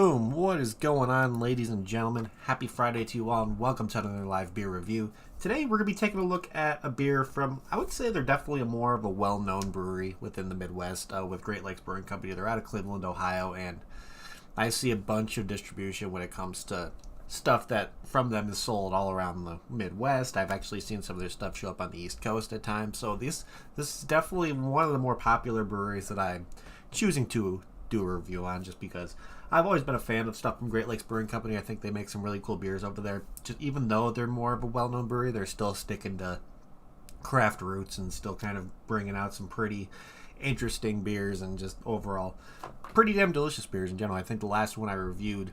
Boom! What is going on, ladies and gentlemen? Happy Friday to you all, and welcome to another live beer review. Today, we're going to be taking a look at a beer from, I would say they're definitely more of a well-known brewery within the Midwest with Great Lakes Brewing Company. They're out of Cleveland, Ohio, and I see a bunch of distribution when it comes to stuff that from them is sold all around the Midwest. I've actually seen some of their stuff show up on the East Coast at times, so this is definitely one of the more popular breweries that I'm choosing to do a review on, just because I've always been a fan of stuff from Great Lakes Brewing Company. I think they make some really cool beers over there. Just even though they're more of a well-known brewery, they're still sticking to craft roots and still kind of bringing out some pretty interesting beers and just overall pretty damn delicious beers in general. I think the last one I reviewed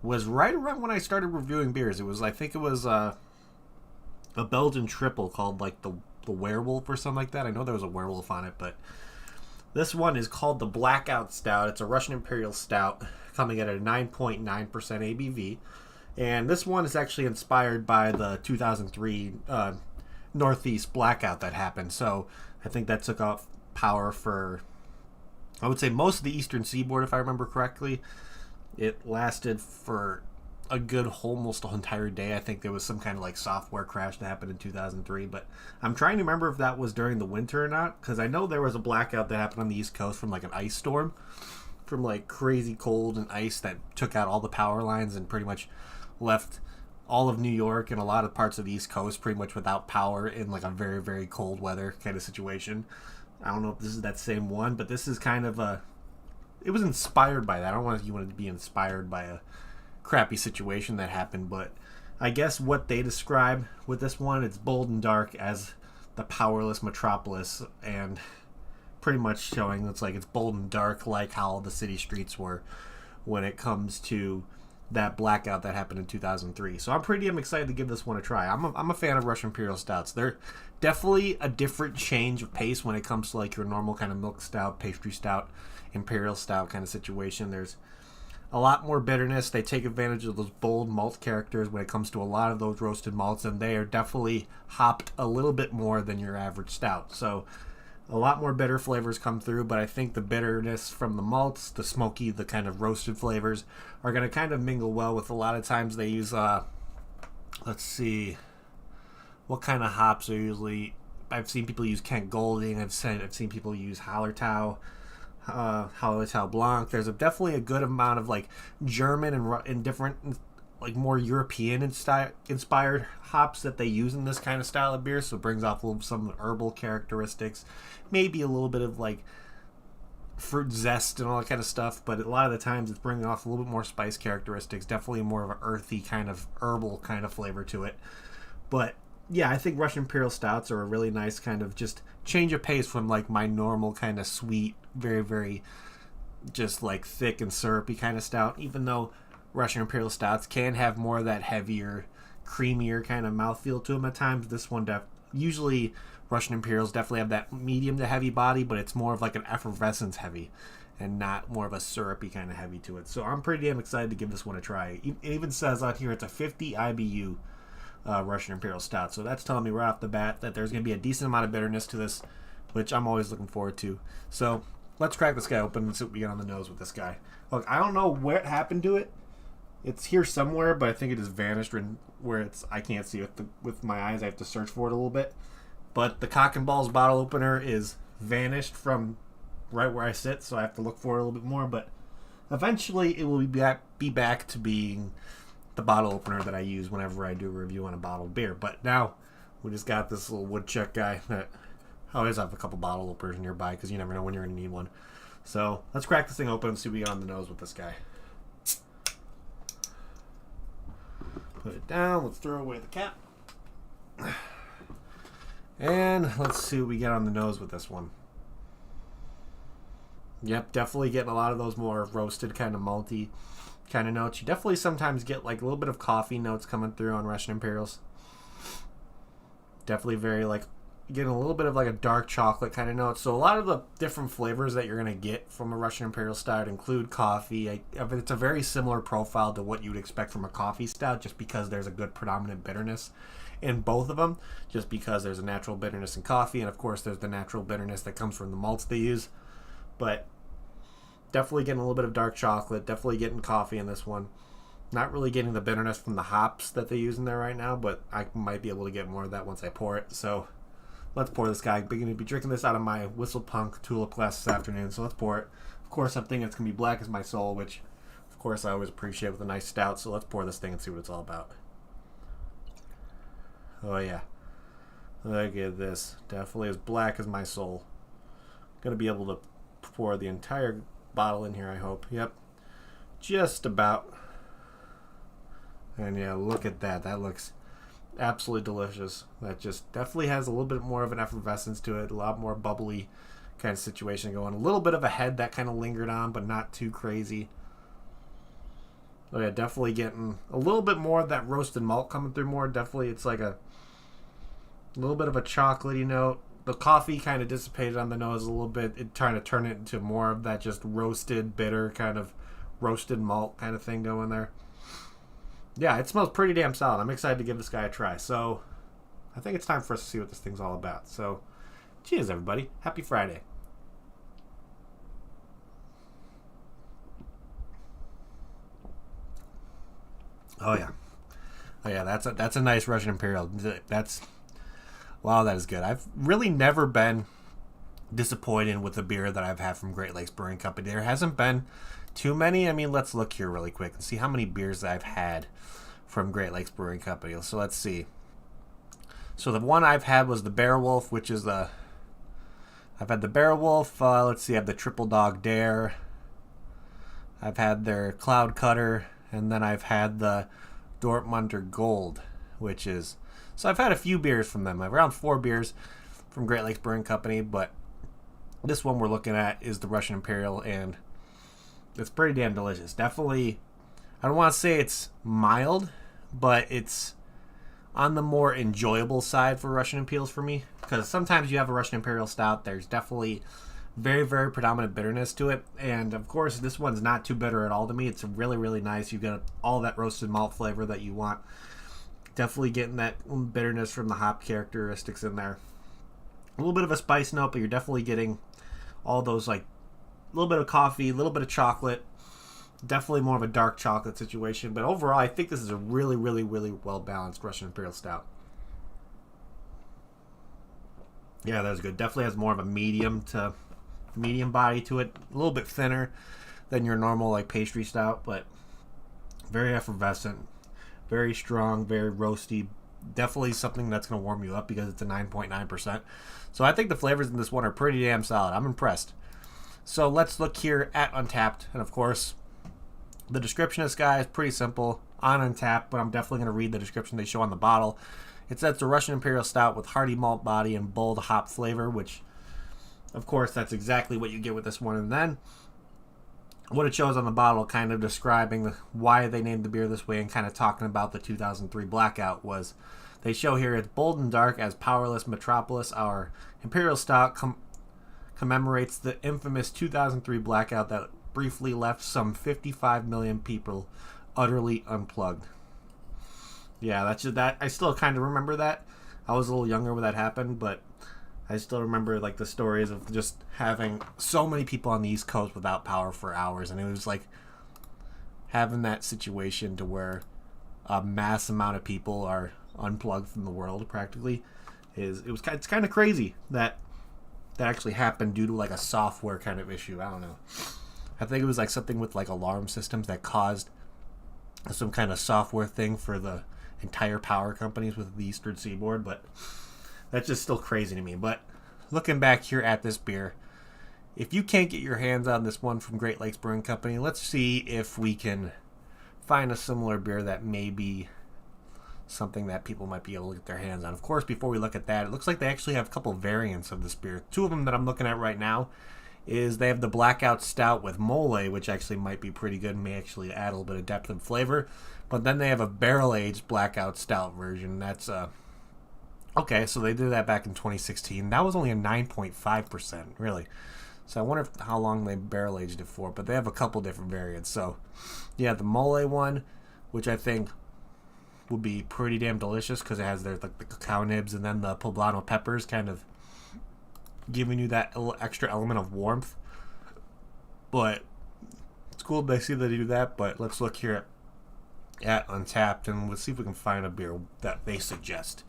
was right around when I started reviewing beers. I think it was a Belgian triple called like the Werewolf or something like that. I know there was a werewolf on it, but this one is called the Blackout Stout. It's a Russian Imperial Stout coming at a 9.9% ABV. And this one is actually inspired by the 2003 Northeast blackout that happened. So I think that took off power for, I would say, most of the eastern seaboard, if I remember correctly. It lasted for a good almost whole entire day. I think there was some kind of like software crash that happened in 2003, but I'm trying to remember if that was during the winter or not, because I know there was a blackout that happened on the East Coast from like an ice storm, from like crazy cold and ice that took out all the power lines and pretty much left all of New York and a lot of parts of the East Coast pretty much without power in like a very, very cold weather kind of situation. I don't know if this is that same one, but this is kind of it was inspired by that. I don't want you to be inspired by a crappy situation that happened, but I guess what they describe with this one, it's bold and dark as the powerless metropolis, and pretty much showing it's bold and dark like how the city streets were when it comes to that blackout that happened in 2003. So I'm pretty excited to give this one a try. I'm a fan of Russian Imperial Stouts. They're definitely a different change of pace when it comes to like your normal kind of milk stout, pastry stout, Imperial Stout kind of situation. There's a lot more bitterness. They take advantage of those bold malt characters when it comes to a lot of those roasted malts, and they are definitely hopped a little bit more than your average stout. So a lot more bitter flavors come through, but I think the bitterness from the malts, the smoky, the kind of roasted flavors are going to kind of mingle well with a lot of times they use, let's see, what kind of hops are usually, I've seen people use Kent Golding, I've seen people use Hallertau, Hallertau Blanc. There's definitely a good amount of like German and different like more European inspired hops that they use in this kind of style of beer, so it brings off some of the herbal characteristics, maybe a little bit of like fruit zest and all that kind of stuff, but a lot of the times it's bringing off a little bit more spice characteristics, definitely more of an earthy kind of herbal kind of flavor to it. But yeah, I think Russian Imperial Stouts are a really nice kind of just change of pace from like my normal kind of sweet, very, very just like thick and syrupy kind of stout, even though Russian Imperial Stouts can have more of that heavier, creamier kind of mouthfeel to them at times. This one, usually Russian Imperials definitely have that medium to heavy body, but it's more of like an effervescence heavy and not more of a syrupy kind of heavy to it. So I'm pretty damn excited to give this one a try. It even says on here it's a 50 IBU Russian Imperial Stout. So that's telling me right off the bat that there's going to be a decent amount of bitterness to this, which I'm always looking forward to. So let's crack this guy open and see what we get on the nose with this guy. Look, I don't know what happened to it. It's here somewhere, but I think it has vanished where it's, I can't see it with my eyes. I have to search for it a little bit. But the Cock and Balls bottle opener is vanished from right where I sit, so I have to look for it a little bit more. But eventually it will be back to being the bottle opener that I use whenever I do a review on a bottled beer. But now we just got this little woodchuck guy that I always have a couple bottle openers nearby because you never know when you're going to need one. So let's crack this thing open and see what we got on the nose with this guy. Put it down. Let's throw away the cap. And let's see what we get on the nose with this one. Yep, definitely getting a lot of those more roasted kind of malty kind of notes. You definitely sometimes get like a little bit of coffee notes coming through on Russian Imperials. Definitely very like getting a little bit of like a dark chocolate kind of note. So a lot of the different flavors that you're going to get from a Russian Imperial Stout include coffee. It's a very similar profile to what you would expect from a coffee stout, just because there's a good predominant bitterness in both of them, just because there's a natural bitterness in coffee, and of course there's the natural bitterness that comes from the malts they use. But Definitely getting a little bit of dark chocolate. Definitely getting coffee in this one. Not really getting the bitterness from the hops that they use in there right now, but I might be able to get more of that once I pour it. So let's pour this guy. I'm going to be drinking this out of my Whistle Punk Tulip glass this afternoon, so let's pour it. Of course, I'm thinking it's going to be black as my soul, which, of course, I always appreciate with a nice stout. So let's pour this thing and see what it's all about. Oh, yeah. Look at this. Definitely as black as my soul. Going to be able to pour the entire bottle in here, I hope. Yep. Just about. And yeah, look at that. That looks absolutely delicious. That just definitely has a little bit more of an effervescence to it. A lot more bubbly kind of situation going. A little bit of a head that kind of lingered on, but not too crazy. Oh yeah, definitely getting a little bit more of that roasted malt coming through more. Definitely it's like a little bit of a chocolatey note. The coffee kind of dissipated on the nose a little bit. It trying to turn it into more of that just roasted, bitter kind of roasted malt kind of thing going there. Yeah, it smells pretty damn solid. I'm excited to give this guy a try. So, I think it's time for us to see what this thing's all about. So, cheers, everybody. Happy Friday. Oh, yeah. Oh, yeah, that's a nice Russian Imperial. Wow, that is good. I've really never been disappointed with the beer that I've had from Great Lakes Brewing Company. There hasn't been too many. I mean, let's look here really quick and see how many beers I've had from Great Lakes Brewing Company. So let's see. So the one I've had was the Bear Wolf, which is I've had the Bear Wolf. Let's see, I have the Triple Dog Dare. I've had their Cloud Cutter, and then I've had the Dortmunder Gold, which is... So I've had a few beers from them. I've around 4 beers from Great Lakes Brewing Company, but this one we're looking at is the Russian Imperial, and it's pretty damn delicious. Definitely, I don't want to say it's mild, but it's on the more enjoyable side for Russian Imperials for me. Because sometimes you have a Russian Imperial Stout, there's definitely very, very predominant bitterness to it. And of course, this one's not too bitter at all to me. It's really, really nice. You've got all that roasted malt flavor that you want. Definitely getting that bitterness from the hop characteristics in there. A little bit of a spice note, but you're definitely getting all those, like, a little bit of coffee, a little bit of chocolate. Definitely more of a dark chocolate situation. But overall, I think this is a really, really, really well-balanced Russian Imperial Stout. Yeah, that was good. Definitely has more of a medium body to it. A little bit thinner than your normal, like, pastry stout, but very effervescent. Very strong, very roasty. Definitely something that's going to warm you up because it's a 9.9%. So I think the flavors in this one are pretty damn solid. I'm impressed. So let's look here at Untapped. And of course, the description of this guy is pretty simple on Untapped, but I'm definitely going to read the description they show on the bottle. It says it's a Russian Imperial Stout with hearty malt body and bold hop flavor, which, of course, that's exactly what you get with this one. And then what it shows on the bottle, kind of describing why they named the beer this way and kind of talking about the 2003 Blackout, was they show here it's bold and dark as powerless metropolis. Our Imperial Stout commemorates the infamous 2003 Blackout that briefly left some 55 million people utterly unplugged. Yeah, that's just that. I still kind of remember that. I was a little younger when that happened, but I still remember, like, the stories of just having so many people on the East Coast without power for hours, and it was like having that situation to where a mass amount of people are unplugged from the world practically. It's kind of crazy that actually happened due to, like, a software kind of issue. I don't know. I think it was like something with, like, alarm systems that caused some kind of software thing for the entire power companies with the Eastern Seaboard, but that's just still crazy to me. But looking back here at this beer, if you can't get your hands on this one from Great Lakes Brewing Company, let's see if we can find a similar beer that may be something that people might be able to get their hands on. Of course, before we look at that, it looks like they actually have a couple variants of this beer. 2 of them that I'm looking at right now is they have the Blackout Stout with mole, which actually might be pretty good, may actually add a little bit of depth and flavor. But then they have a barrel-aged Blackout Stout version. That's okay, so they did that back in 2016. That was only a 9.5%, really. So I wonder how long they barrel-aged it for, but they have a couple different variants. So, yeah, the mole one, which I think would be pretty damn delicious because it has like the cacao nibs and then the poblano peppers kind of giving you that extra element of warmth. But It's cool that I see that they do that, but let's look here at Untapped and let's see if we can find a beer that they suggest.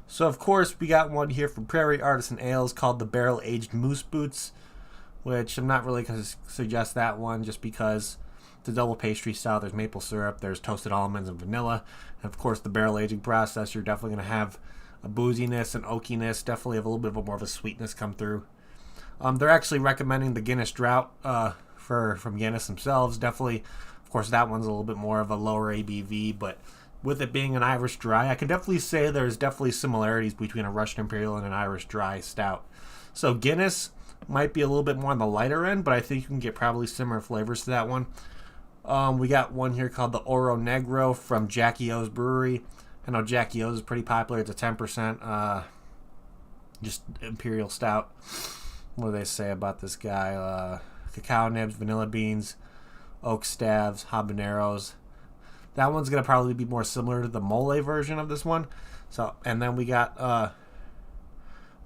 So, of course, we got one here from Prairie Artisan Ales called the Barrel Aged Moose Boots, which I'm not really going to suggest that one just because it's a double pastry style. There's maple syrup, there's toasted almonds and vanilla. And, of course, the barrel aging process, you're definitely going to have a booziness and oakiness, definitely have a little bit of more of a sweetness come through. They're actually recommending the Guinness Drought from Guinness themselves. Definitely, of course, that one's a little bit more of a lower ABV, but with it being an Irish Dry, I can definitely say there's definitely similarities between a Russian Imperial and an Irish Dry Stout. So Guinness might be a little bit more on the lighter end, but I think you can get probably similar flavors to that one. We got one here called the Oro Negro from Jackie O's Brewery. I know Jackie O's is pretty popular. It's a 10% just Imperial Stout. What do they say about this guy? Cacao nibs, vanilla beans, oak staves, habaneros. That one's going to probably be more similar to the mole version of this one. So, and then we got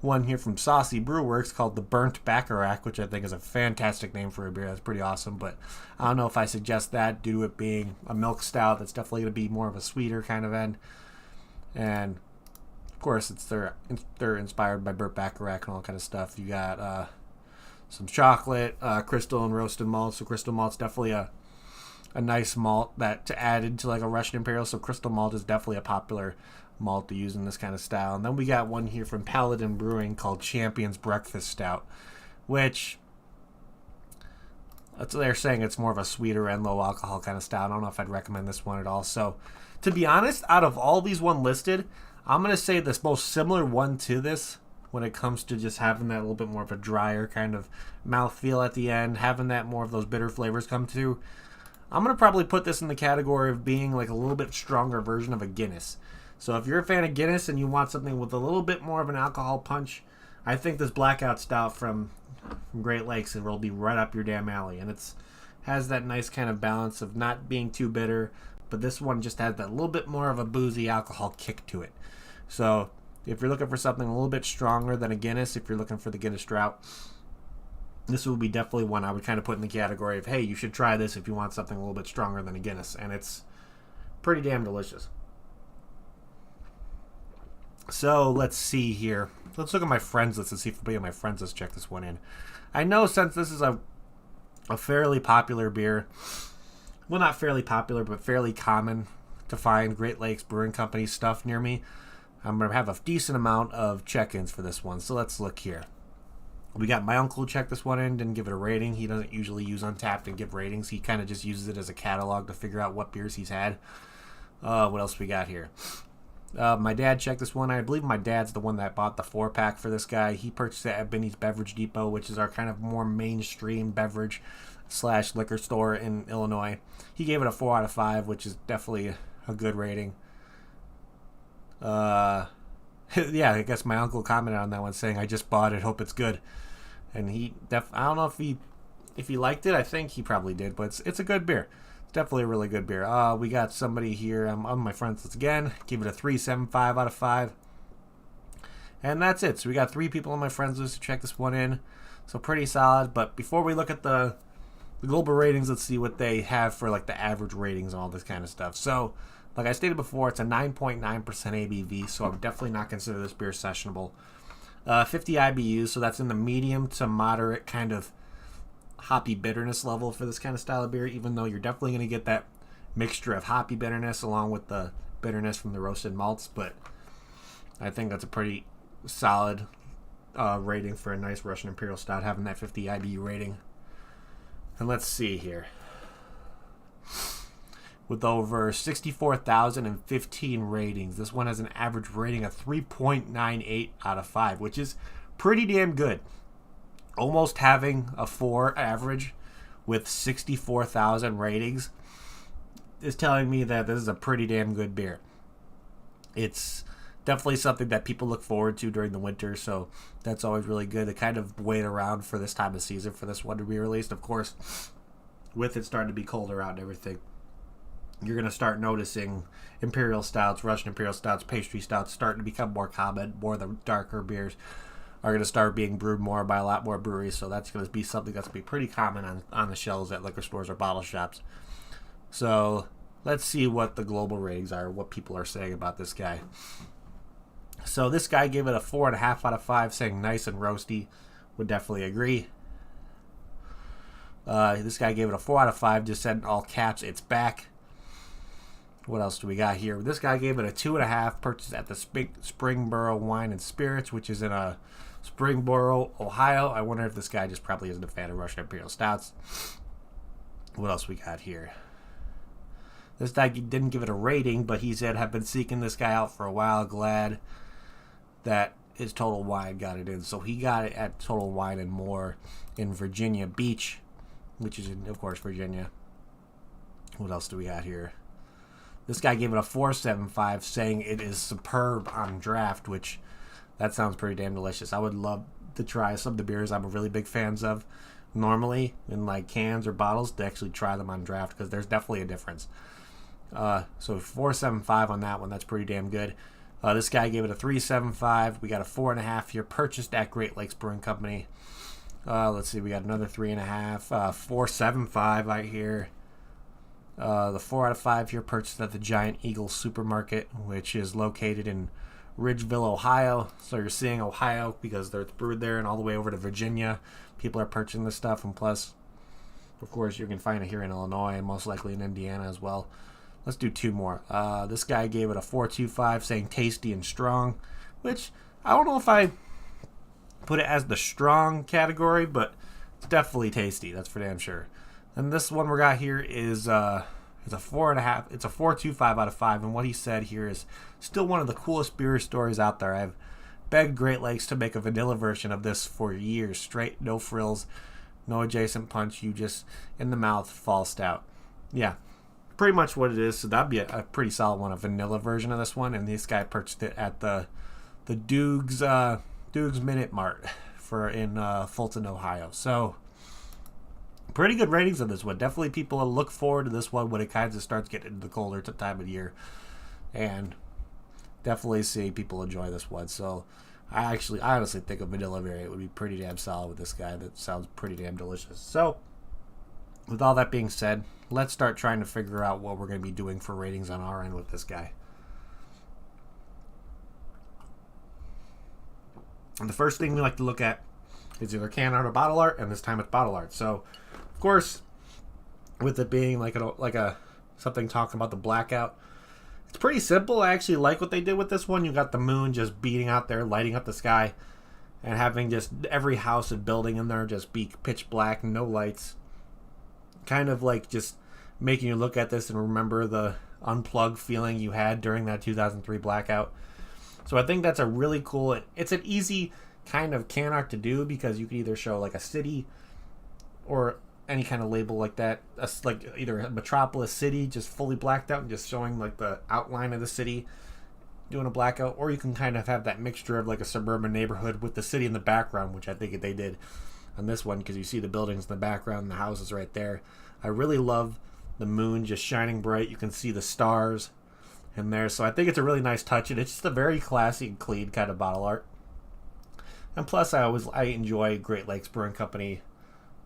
one here from Saucy Brewworks called the Burnt Baccarat, which I think is a fantastic name for a beer. That's pretty awesome, but I don't know if I suggest that due to it being a milk stout. That's definitely going to be more of a sweeter kind of end. And of course, they're inspired by Burnt Baccarat and all kind of stuff. You got some chocolate, crystal and roasted malt. So crystal malt's definitely a nice malt that to add into like a Russian Imperial. So crystal malt is definitely a popular malt to use in this kind of style. And then we got one here from Paladin Brewing called Champion's Breakfast Stout, which they're saying it's more of a sweeter and low alcohol kind of stout. I don't know if I'd recommend this one at all. So to be honest, out of all these one listed, I'm going to say this most similar one to this when it comes to just having that little bit more of a drier kind of mouthfeel at the end, having that more of those bitter flavors come through. I'm going to probably put this in the category of being like a little bit stronger version of a Guinness. So if you're a fan of Guinness and you want something with a little bit more of an alcohol punch, I think this Blackout Stout from Great Lakes will be right up your damn alley. And it's has that nice kind of balance of not being too bitter, but this one just has that little bit more of a boozy alcohol kick to it. So if you're looking for something a little bit stronger than a Guinness, if you're looking for the Guinness Drought, this will be definitely one I would kind of put in the category of, hey, you should try this if you want something a little bit stronger than a Guinness. And it's pretty damn delicious. So let's see here. Let's look at my friends list and see if anybody on my friends list check this one in. I know since this is a fairly popular beer, well, not fairly popular, but fairly common to find Great Lakes Brewing Company stuff near me, I'm going to have a decent amount of check-ins for this one. So let's look here. We got my uncle check this one in, didn't give it a rating. He doesn't usually use Untapped and give ratings. He kind of just uses it as a catalog to figure out what beers he's had. What else we got here? My dad checked this one. I believe my dad's the one that bought the 4-pack for this guy. He purchased it at Benny's Beverage Depot, which is our kind of more mainstream beverage / liquor store in Illinois. He gave it a 4 out of 5, which is definitely a good rating. Yeah, I guess my uncle commented on that one saying, "I just bought it, hope it's good." And I don't know if he liked it. I think he probably did, but it's a good beer. It's definitely a really good beer. We got somebody here on my friends list again. Give it a 3.75 out of 5. And that's it. So we got 3 people on my friends list to check this one in. So pretty solid. But before we look at the global ratings, let's see what they have for like the average ratings and all this kind of stuff. So like I stated before, it's a 9.9% ABV, so I would definitely not consider this beer sessionable. 50 IBUs, so that's in the medium to moderate kind of hoppy bitterness level for this kind of style of beer, even though you're definitely going to get that mixture of hoppy bitterness along with the bitterness from the roasted malts. But I think that's a pretty solid rating for a nice Russian Imperial Stout, having that 50 IBU rating. And let's see here. With over 64,015 ratings, this one has an average rating of 3.98 out of 5, which is pretty damn good. Almost having a 4 average with 64,000 ratings is telling me that this is a pretty damn good beer. It's definitely something that people look forward to during the winter, so that's always really good to kind of wait around for this time of season for this one to be released. Of course, with it starting to be colder out and everything, you're going to start noticing Imperial Stouts, Russian Imperial Stouts, pastry stouts starting to become more common, more of the darker beers are going to start being brewed more by a lot more breweries. So that's going to be something that's going to be pretty common on the shelves at liquor stores or bottle shops. So let's see what the global ratings are, what people are saying about this guy. So this guy gave it a 4.5 out of 5, saying nice and roasty. Would definitely agree. This guy gave it a 4 out of 5, just said in all caps, it's back. What else do we got here? This guy gave it a 2.5, purchased at the Springboro Wine and Spirits, which is in Springboro, Ohio. I wonder if this guy just probably isn't a fan of Russian Imperial Stouts. What else we got here? This guy didn't give it a rating, but he said, have been seeking this guy out for a while. Glad that his Total Wine got it in. So he got it at Total Wine and More in Virginia Beach, which is in, of course, Virginia. What else do we got here? This guy gave it a 4.75, saying it is superb on draft, which that sounds pretty damn delicious. I would love to try some of the beers I'm really big fans of normally in like cans or bottles, to actually try them on draft, because there's definitely a difference. So 4.75 on that one. That's pretty damn good. This guy gave it a 3.75. We got a 4.5 here, purchased at Great Lakes Brewing Company. Let's see, we got another 3.5, 4.75 right here. The 4 out of 5 here, purchased at the Giant Eagle Supermarket, which is located in Ridgeville, Ohio. So you're seeing Ohio because it's brewed there, and all the way over to Virginia, people are purchasing this stuff. And plus, of course, you can find it here in Illinois and most likely in Indiana as well. Let's do two more. This guy gave it a 4.25, saying tasty and strong, which I don't know if I put it as the strong category, but it's definitely tasty. That's for damn sure. And this one we got here is a 4.5. It's a 4.25 out of 5. And what he said here is still one of the coolest beer stories out there. I've begged Great Lakes to make a vanilla version of this for years. Straight, no frills, no adjacent punch. You just in the mouth, fall stout. Yeah, pretty much what it is. So that'd be a pretty solid one, a vanilla version of this one. And this guy purchased it at the Duke's Minute Mart in Fulton, Ohio. So pretty good ratings of this one. Definitely people will look forward to this one when it kind of starts getting into the colder time of year. And definitely see people enjoy this one. So I honestly think a vanilla variant would be pretty damn solid with this guy. That sounds pretty damn delicious. So with all that being said, let's start trying to figure out what we're going to be doing for ratings on our end with this guy. And the first thing we like to look at is either can art or bottle art, and this time it's bottle art. So, of course, with it being like a something talking about the Blackout, it's pretty simple. I actually like what they did with this one. You got the moon just beating out there, lighting up the sky, and having just every house and building in there just be pitch black, no lights. Kind of like just making you look at this and remember the unplugged feeling you had during that 2003 Blackout. So I think that's a really cool, it's an easy kind of can art to do, because you could either show like a city or any kind of label like that, like either a metropolis city just fully blacked out and just showing like the outline of the city doing a blackout, or you can kind of have that mixture of like a suburban neighborhood with the city in the background, which I think they did on this one, because you see the buildings in the background and the houses right there. I really love the moon just shining bright. You can see the stars in there, so I think it's a really nice touch, and it's just a very classy and clean kind of bottle art. And plus, I enjoy Great Lakes Brewing Company,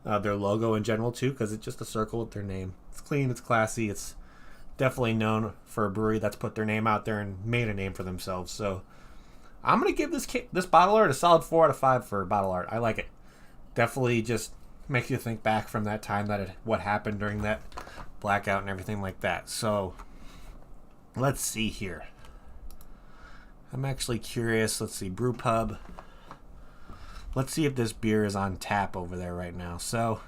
their logo in general too, because it's just a circle with their name. It's clean, it's classy, it's definitely known for a brewery that's put their name out there and made a name for themselves. So I'm gonna give this bottle art a solid 4 out of 5 for bottle art. I like it. Definitely just makes you think back from that time, what happened during that blackout and everything like that. So let's see here. I'm actually curious. Let's see, brew pub. Let's see if this beer is on tap over there right now. So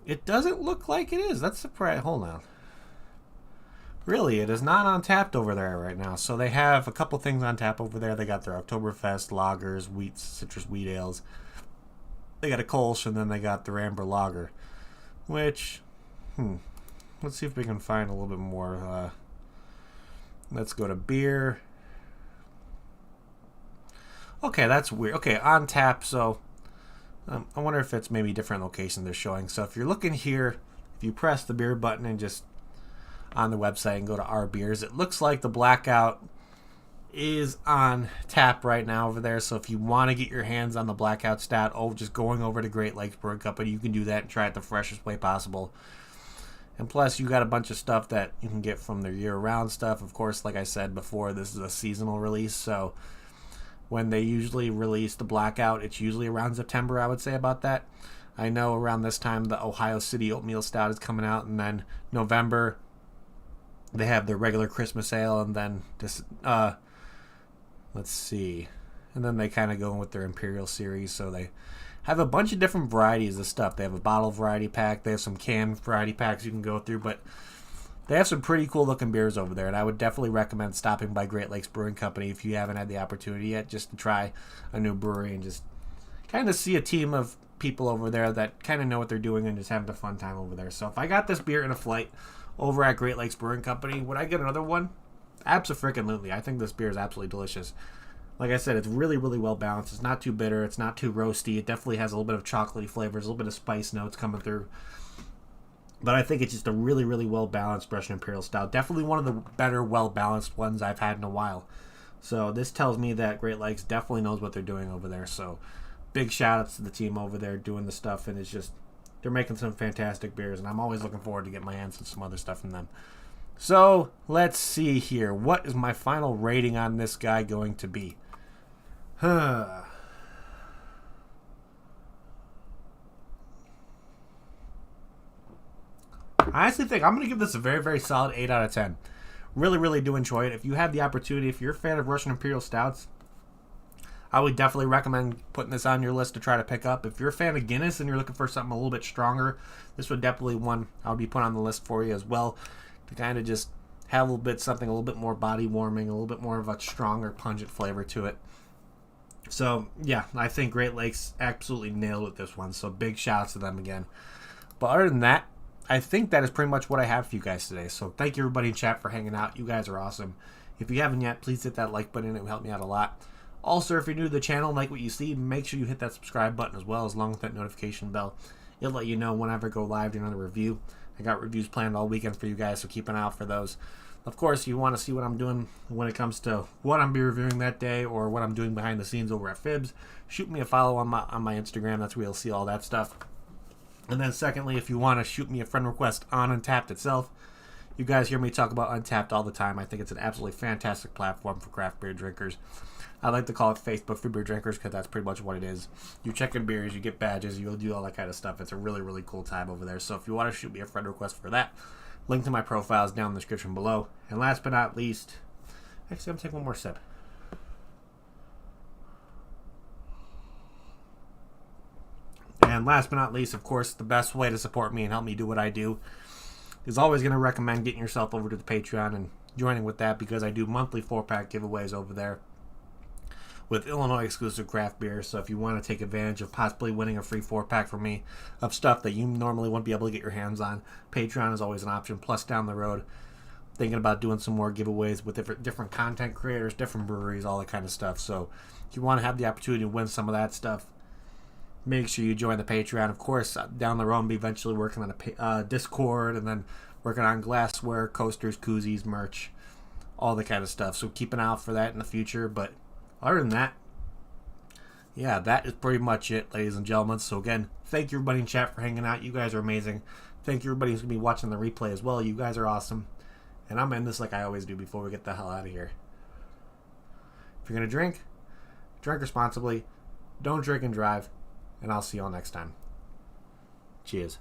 it doesn't look like it is. That's surprising. Hold on. Really, it is not on tap over there right now. So they have a couple things on tap over there. They got their Oktoberfest lagers, citrus wheat ales. They got a Kolsch, and then they got their amber lager, which, let's see if we can find a little bit more. Let's go to beer. Okay, that's weird. Okay, on tap. So I wonder if it's maybe different location they're showing. So if you're looking here, if you press the beer button and just on the website and go to our beers, it looks like the Blackout is on tap right now over there. So if you want to get your hands on the Blackout Stout, just going over to Great Lakes Brewing Company, you can do that and try it the freshest way possible. And plus, you got a bunch of stuff that you can get from their year-round stuff. Of course, like I said before, this is a seasonal release, so when they usually release the Blackout, it's usually around September, I would say, about that. I know around this time, the Ohio City Oatmeal Stout is coming out, and then November, they have their regular Christmas ale, and then this, let's see, and then they kind of go with their Imperial series, so they have a bunch of different varieties of stuff. They have a bottle variety pack. They have some canned variety packs you can go through, but they have some pretty cool looking beers over there, and I would definitely recommend stopping by Great Lakes Brewing Company if you haven't had the opportunity yet, just to try a new brewery and just kind of see a team of people over there that kind of know what they're doing and just having a fun time over there. So if I got this beer in a flight over at Great Lakes Brewing Company, would I get another one? Absolutely. I think this beer is absolutely delicious. Like I said, it's really, really well balanced. It's not too bitter. It's not too roasty. It definitely has a little bit of chocolatey flavors, a little bit of spice notes coming through. But I think it's just a really, really well balanced Russian Imperial Stout. Definitely one of the better, well balanced ones I've had in a while. So this tells me that Great Lakes definitely knows what they're doing over there. So big shout outs to the team over there doing the stuff. And it's just, they're making some fantastic beers. And I'm always looking forward to getting my hands on some other stuff from them. So let's see here. What is my final rating on this guy going to be? I honestly think I'm going to give this a very, very solid 8 out of 10. Really, really do enjoy it. If you have the opportunity, if you're a fan of Russian Imperial Stouts, I would definitely recommend putting this on your list to try to pick up. If you're a fan of Guinness and you're looking for something a little bit stronger, this would definitely one I would be putting on the list for you as well, to kind of just have a little bit something a little bit more body warming, a little bit more of a stronger pungent flavor to it. So, yeah, I think Great Lakes absolutely nailed it this one. So, big shouts to them again. But other than that, I think that is pretty much what I have for you guys today. So, thank you everybody in chat for hanging out. You guys are awesome. If you haven't yet, please hit that like button. It will help me out a lot. Also, if you're new to the channel and like what you see, make sure you hit that subscribe button as well, along with that notification bell. It'll let you know whenever I go live doing another review. I got reviews planned all weekend for you guys, so keep an eye out for those. Of course, you want to see what I'm doing when it comes to what I'm be reviewing that day or what I'm doing behind the scenes over at Fibs. Shoot me a follow on my Instagram. That's where you'll see all that stuff. And then secondly, if you want to shoot me a friend request on Untapped itself, you guys hear me talk about Untapped all the time. I think it's an absolutely fantastic platform for craft beer drinkers. I like to call it Facebook for beer drinkers because that's pretty much what it is. You check in beers, you get badges, you'll do all that kind of stuff. It's a really, really cool time over there. So if you want to shoot me a friend request for that, link to my profile is down in the description below. And last but not least, actually, I'm going to take one more sip. And last but not least, of course, the best way to support me and help me do what I do is always going to recommend getting yourself over to the Patreon and joining with that, because I do monthly 4-pack giveaways over there with Illinois exclusive craft beer. So if you want to take advantage of possibly winning a free 4-pack from me of stuff that you normally wouldn't be able to get your hands on, Patreon is always an option. Plus, down the road, thinking about doing some more giveaways with different content creators, different breweries, all that kind of stuff. So if you want to have the opportunity to win some of that stuff, make sure you join the Patreon. Of course, down the road, I'll be eventually working on a Discord, and then working on glassware, coasters, koozies, merch, all the kind of stuff. So keep an eye out for that in the future. But other than that, yeah, that is pretty much it, ladies and gentlemen. So again, thank you everybody in chat for hanging out. You guys are amazing. Thank you everybody who's going to be watching the replay as well. You guys are awesome. And I'm in this like I always do before we get the hell out of here. If you're going to drink responsibly. Don't drink and drive. And I'll see y'all next time. Cheers.